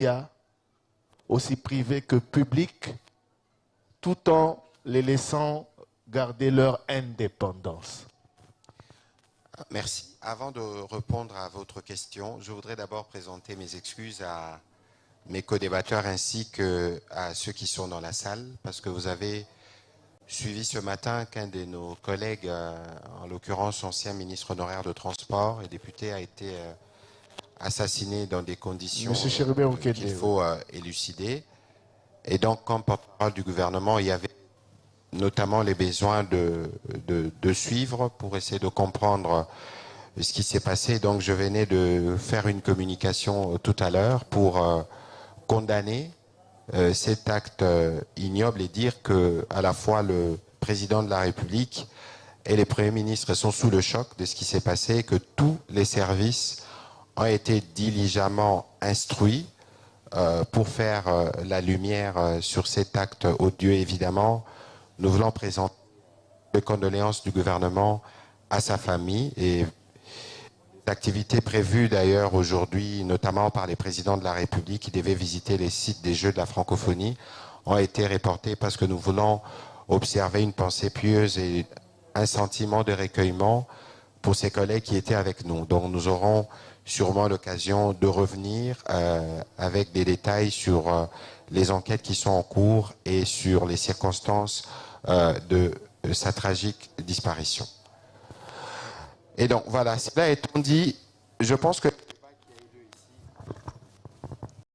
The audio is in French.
médias, aussi privés que publics, tout en les laissant garder leur indépendance? Merci. Avant de répondre à votre question, je voudrais d'abord présenter mes excuses à mes co-débatteurs ainsi qu'à ceux qui sont dans la salle, parce que vous avez suivi ce matin qu'un de nos collègues, en l'occurrence ancien ministre honoraire de Transport et député, a été assassiné dans des conditions qu'il faut élucider. Et donc, comme porte-parole du gouvernement, il y avait notamment les besoins de suivre pour essayer de comprendre ce qui s'est passé. Donc, je venais de faire une communication tout à l'heure pour condamner cet acte ignoble et dire que à la fois le président de la République et les premiers ministres sont sous le choc de ce qui s'est passé, que tous les services ont été diligemment instruits pour faire la lumière sur cet acte odieux. Évidemment, nous voulons présenter les condoléances du gouvernement à sa famille et activités prévues d'ailleurs aujourd'hui, notamment par les présidents de la République qui devaient visiter les sites des Jeux de la francophonie, ont été reportées parce que nous voulons observer une pensée pieuse et un sentiment de recueillement pour ces collègues qui étaient avec nous. Donc nous aurons sûrement l'occasion de revenir avec des détails sur les enquêtes qui sont en cours et sur les circonstances de sa tragique disparition. Et donc voilà, cela étant dit, je pense que